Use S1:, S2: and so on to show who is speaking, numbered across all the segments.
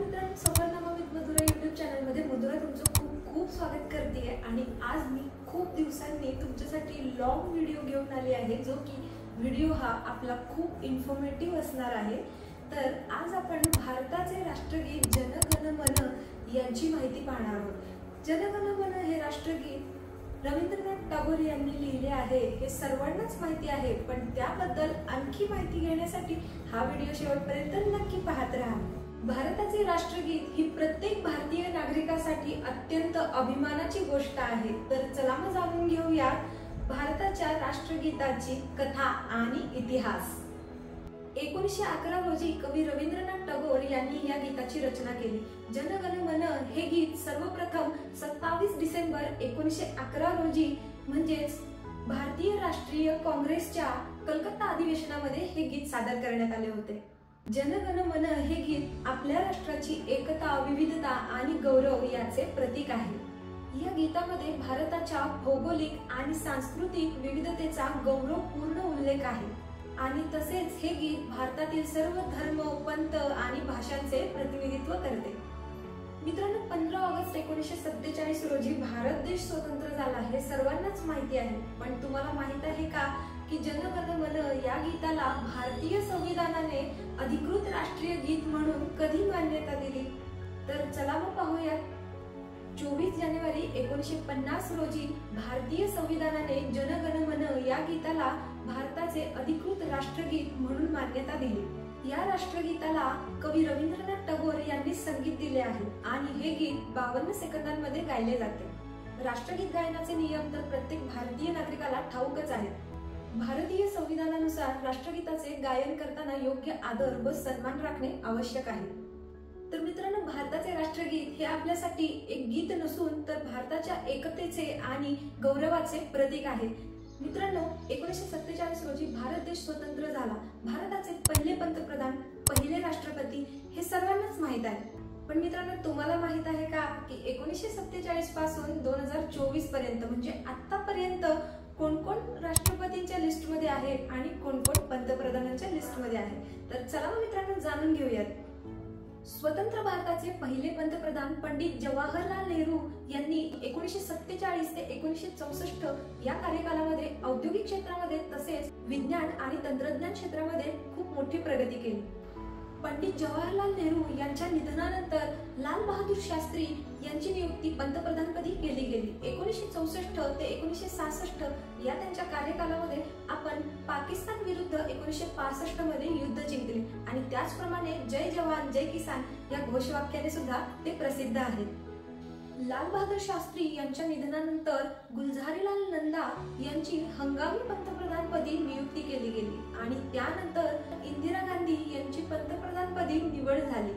S1: मित्रांनो, Safarnama with Madhura YouTube चॅनलमध्ये मधुरा तुमचं खूप खूप स्वागत करते आणि आज मी खूप दिवसांनी तुमच्यासाठी लॉंग व्हिडिओ घेऊन आली आहे, जो की व्हिडिओ हा आपला खूप इन्फॉर्मेटिव्ह असणार आहे। तर आज आपण भारताचे राष्ट्रगीत जन गण मन यांची माहिती पाहणार आहोत। जन गण मन हे राष्ट्रगीत रवींद्रनाथ टागोर यांनी लिहिले आहे हे सर्वांनाच माहिती आहे, पण त्याबद्दल आणखी माहिती घेण्यासाठी हा व्हिडिओ शेवटपर्यंत नक्की पाहत राहा। भारताचे राष्ट्रगीत ही प्रत्येक भारतीय नागरिकासाठी अत्यंत अभिमानाची गोष्ट आहे। तर चला मग जाणून घेऊया भारताच्या राष्ट्रगीताची कथा आणि इतिहास। 1911 रोजी कवी रवींद्रनाथ टागोर यांनी या गीताची रचना केली। जन गण मन हे गीत सर्वप्रथम 27 डिसेंबर 1911 रोजी म्हणजेच भारतीय राष्ट्रीय काँग्रेसच्या कलकत्ता अधिवेशनामध्ये हे गीत सादर करण्यात आले होते। जन गण मन हे गीत आपल्या राष्ट्राची एकता, विविधता आणि गौरव याचे प्रतीक आहे। या गीतामध्ये भारताच्या भौगोलिक आणि सांस्कृतिक विविधतेचा गौरवपूर्ण उल्लेख आहे आणि तसेच हे गीत भारतातील सर्व धर्म, पंथ आणि भाषांचे प्रतिनिधित्व करते। मित्रांनो, 15 ऑगस्ट 1947 रोजी भारत देश स्वतंत्र झाला हे सर्वांनाच माहिती आहे, पण तुम्हाला माहित आहे का की जन गण मन या गीताला भारतीय संविधानाने अधिकृत राष्ट्रीय गीत म्हणून कधी मान्यता दिली? तर चला मग पाहूया। 24 जानेवारी 1950 रोजी भारतीय संविधानाने जन गण मन या गीताला भारताचे अधिकृत राष्ट्रगीत म्हणून मान्यता दिली। या राष्ट्रगीताला कवी रवींद्रनाथ टागोर यांनी संगीत दिले आहे आणि हे गीत 52 सेकंदांमध्ये गायले जाते। राष्ट्रगीत गायनाचे नियम तर प्रत्येक भारतीय नागरिकाला ठाऊकच आहेत। भारतीय संविधानानुसार राष्ट्रगीताचे गायन करताना योग्य आदर व सन्मान राखणे आवश्यक आहे। तर मित्रांनो, भारताचे राष्ट्रगीत हे आपल्यासाठी एक गीत नसून तर भारताच्या एकतेचे आणि गौरवाचे प्रतीक आहे। मित्रांनो, 1947 रोजी भारत देश स्वतंत्र झाला। भारताचे पहिले पंतप्रधान, पहिले राष्ट्रपती हे सर्वांनाच माहित आहे, पण मित्रांनो तुम्हाला माहित आहे का की 1947 पासून 2024 पर्यंत म्हणजे आतापर्यंत कोण कोण राष्ट्रपतींच्या लिस्ट मध्ये आहे आणि कोण कोण पंतप्रधानांच्या लिस्ट मध्ये आहे? तर चला मित्रांनो जाणून घेऊयात। स्वतंत्र भारताचे पहिले पंतप्रधान पंडित जवाहरलाल नेहरू यांनी 1947 ते 1964 या कार्यकालामध्ये औद्योगिक क्षेत्रामध्ये तसेच विज्ञान आणि तंत्रज्ञान क्षेत्रामध्ये खूप मोठी प्रगती केली। पंडित जवाहरलाल नेहरू यांच्या निधनानंतर लाल बहादूर शास्त्री यांची नियुक्ती पंतप्रधानपदी केली गेली। 1964 ते 1966 या त्यांच्या कार्यकालामध्ये आपण पाकिस्तान विरुद्ध 1965 मध्ये युद्ध जिंकले आणि त्याचप्रमाणे जय जवान जय किसान या घोषवाक्याने सुद्धा ते प्रसिद्ध आहेत। लाल बहादूर शास्त्री यांच्या निधनानंतर गुलझारीलाल नंदा यांची हंगामी पंतप्रधानपदी नियुक्ती केली गेली आणि त्यानंतर इंदिरा गांधी यांची पंतप्रधानपदी निवड झाली।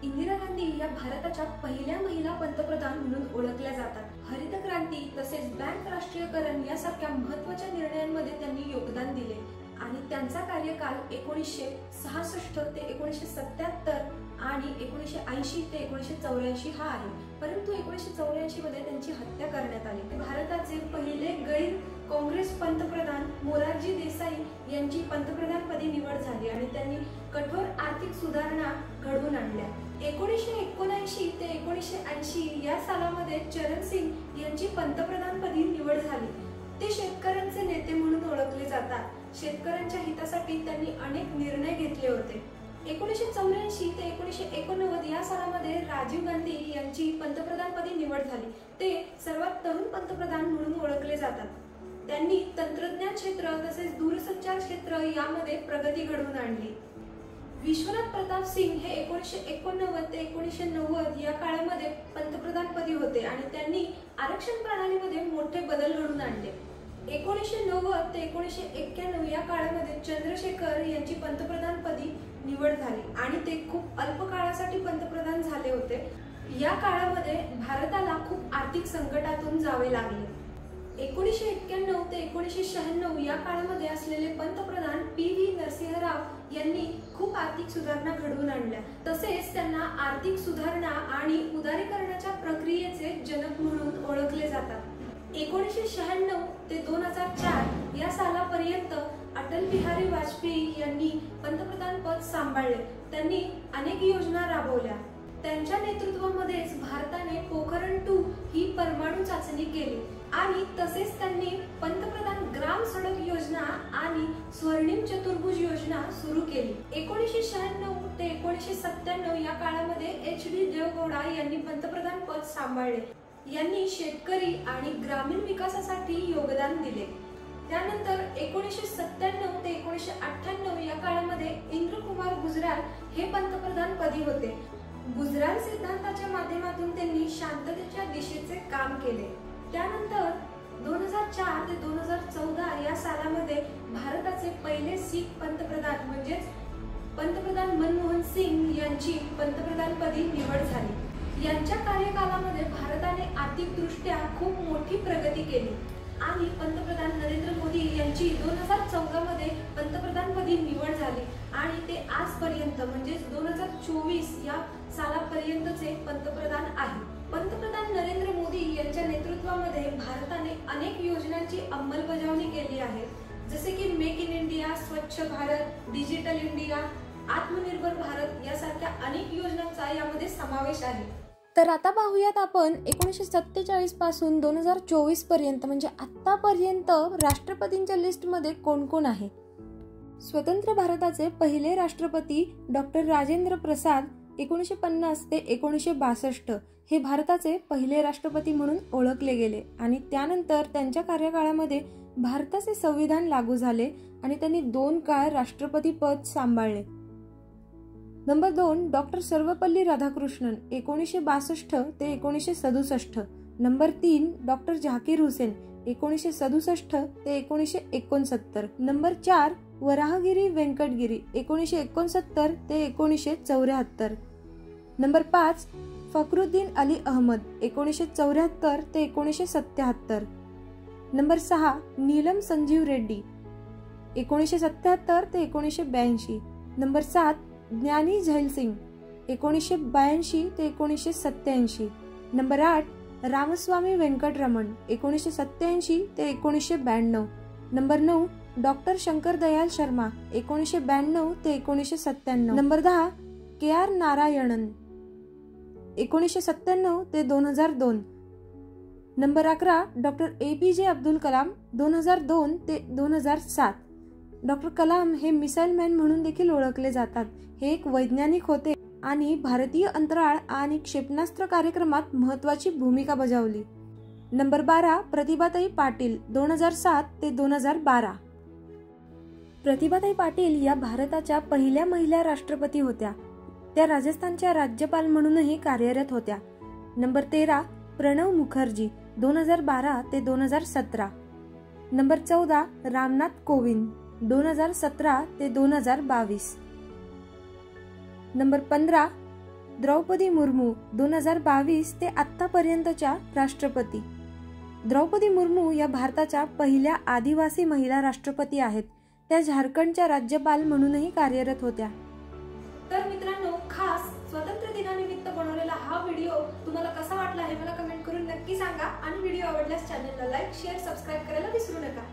S1: इंदिरा गांधी या भारताच्या पहिल्या महिला पंतप्रधान म्हणून ओळखल्या जातात। हरित क्रांती तसेच बँक राष्ट्रीयकरण यासारख्या महत्त्वाच्या निर्णयांमध्ये त्यांनी योगदान दिले आणि त्यांचा कार्यकाल 1966 ते 1977 आणि 1980 ते 1984 हा आहे, परंतु 1984 मध्ये त्यांची हत्या करण्यात आली। भारताचे पहिले गैर काँग्रेस पंतप्रधान मोरारजी देसाई यांची पंतप्रधानपदी निवड झाली आणि त्यांनी कठोर आर्थिक सुधारणा घडवून आणल्या। 1979 ते 1980 या सालामध्ये चरण सिंग यांची पंतप्रधानपदी निवड झाली। ते शेतकऱ्यांचे नेते म्हणून ओळखले जातात। शेतकऱ्यांच्या हितासाठी त्यांनी अनेक निर्णय घेतले होते। 1984 ते 1989 या सालामध्ये राजीव गांधी यांची पंतप्रधानपदी निवड झाली। ते सर्वात तरुण पंतप्रधान म्हणून ओळखले जातात। त्यांनी तंत्रज्ञान क्षेत्र तसेच दूरसंचार क्षेत्र यामध्ये प्रगती घडवून आणली। विश्वनाथ प्रताप सिंग हे 1989 ते 1990 या काळामध्ये पंतप्रधानपदी होते आणि त्यांनी आरक्षण प्रणालीमध्ये मोठे बदल घडवून आणले। 1990 ते 1991 या काळामध्ये चंद्रशेखर यांची पंतप्रधानपदी निवड झाली आणि ते खूप अल्प काळासाठी पंतप्रधान झाले होते। या काळामध्ये भारताला खूप आर्थिक संकटातून जावे लागले। 1991 ते 1996 या काळामध्ये असलेले पंतप्रधान PV नरसिंहराव यांनी खूप आर्थिक सुधारणा घडवून आणल्या, तसेच त्यांना आर्थिक सुधारणा आणि उदारीकरणाच्या प्रक्रियेचे जनक म्हणून ओळखले जातात। 1996 ते 2004 या सालापर्यंत अटल बिहारी वाजपेयी यांनी पंतप्रधान पद सांभाळले। त्यांनी अनेक योजना राबवल्या। त्यांच्या नेतृत्वामध्येच भारताने पोखरण-2 ही परमाणु चाचणी केली आणि तसेच त्यांनी पंतप्रधान ग्राम सडक योजना आणि स्वर्णिम चतुर्भुज योजना सुरू केली। 1996 ते 1997 या काळामध्ये एच.डी. देवेगौडा यांनी पंतप्रधान पद सांभाळले। यांनी शेतकरी आणि ग्रामीण विकासासाठी योगदान दिले। त्यानंतर 1997 ते 1998 या काळामध्ये इंद्रकुमार गुजराल हे पंतप्रधान पदी होते। गुजराल सिद्धांताच्या माध्यमातून त्यांनी शांततेच्या दिशेचे काम केले। त्यानंतर 2004 ते 2014 या सालामध्ये भारताचे पहिले सिख पंतप्रधान म्हणजेच पंतप्रधान मनमोहन सिंग यांची पंतप्रधानपदी निवड झाली। यांच्या कार्यकालामध्ये भारताने आर्थिकदृष्ट्या खूप मोठी प्रगती केली आणि पंतप्रधान नरेंद्र मोदी यांची 2014 मध्ये पंतप्रधानपदी निवड झाली आणि ते आजपर्यंत म्हणजे 2024 या सालापर्यंतचे पंतप्रधान आहेत। पंतप्रधान नरेंद्र मोदी यांच्या नेतृत्वामध्ये भारताने अनेक योजनांची अंमलबजावणी केली आहे, जसे की मेक इन इंडिया, स्वच्छ भारत, डिजिटल इंडिया, आत्मनिर्भर भारत यासारख्या अनेक योजनांचा यामध्ये समावेश आहे। तर आता पाहूयात आपण 1947 पासून 2024 पर्यंत म्हणजे आतापर्यंत राष्ट्रपतींच्या लिस्टमध्ये कोण कोण आहे। स्वतंत्र भारताचे पहिले राष्ट्रपती डॉक्टर राजेंद्र प्रसाद 1950 ते 1962 हे भारताचे पहिले राष्ट्रपती म्हणून ओळखले गेले आणि त्यानंतर त्यांच्या कार्यकाळामध्ये भारताचे संविधान लागू झाले आणि त्यांनी 2 काळ राष्ट्रपती पद सांभाळले। नंबर 2 डॉक्टर सर्वपल्ली राधाकृष्णन 1962 ते 1967। नंबर 3 डॉक्टर झाकीर हुसेन 1967 ते 1969। नंबर 4 वराहगिरी वेंकटगिरी 1969 ते 1974। नंबर 5 फखरुद्दीन अली अहमद 1974 ते 1977। नंबर 6 नीलम संजीव रेड्डी 1977 ते 1982। नंबर 7 ज्ञानी झैल सिंग 1982 ते 1987। नंबर 8 रामस्वामी वेंकटरमण 1987 ते 1992। नंबर 9 डॉक्टर शंकर दयाल शर्मा 1992 ते 1997। Number 10 KR. नारायणन 1997 ते 2002। Number 11 doctor A P J. Abdul Kalam 2002 ते 2007। डॉक्टर कलाम हे मिसाईल मॅन म्हणून देखील ओळखले जातात। हे एक वैज्ञानिक होते आणि भारतीय अंतराळ आणि क्षेपणास्त्र कार्यक्रमात महत्त्वाची भूमिका बजावली। नंबर 12 प्रतिभाताई पाटील 2007 ते 2012। प्रतिभाताई पाटील या भारताच्या पहिल्या महिला राष्ट्रपती होत्या। त्या राजस्थानच्या राज्यपाल म्हणूनही कार्यरत होत्या। नंबर 13 प्रणव मुखर्जी 2012 ते 2017। नंबर 14 रामनाथ कोविंद 2017 ते 2022। नंबर 15 द्रौपदी मुर्मू 2022 ते आतापर्यंतच्या राष्ट्रपती। द्रौपदी मुर्मू या भारताच्या पहिल्या आदिवासी महिला राष्ट्रपती आहेत। त्या झारखंडच्या राज्यपाल म्हणूनही कार्यरत होत्या। तर मित्रांनो, खास स्वातंत्र्य दिनानिमित्त बनवलेला हा व्हिडिओ तुम्हाला कसा वाटला हे मला कमेंट करून नक्की सांगा आणि व्हिडिओ आवडल्यास चॅनलला लाईक, शेअर, सबस्क्राइब करायला विसरू नका।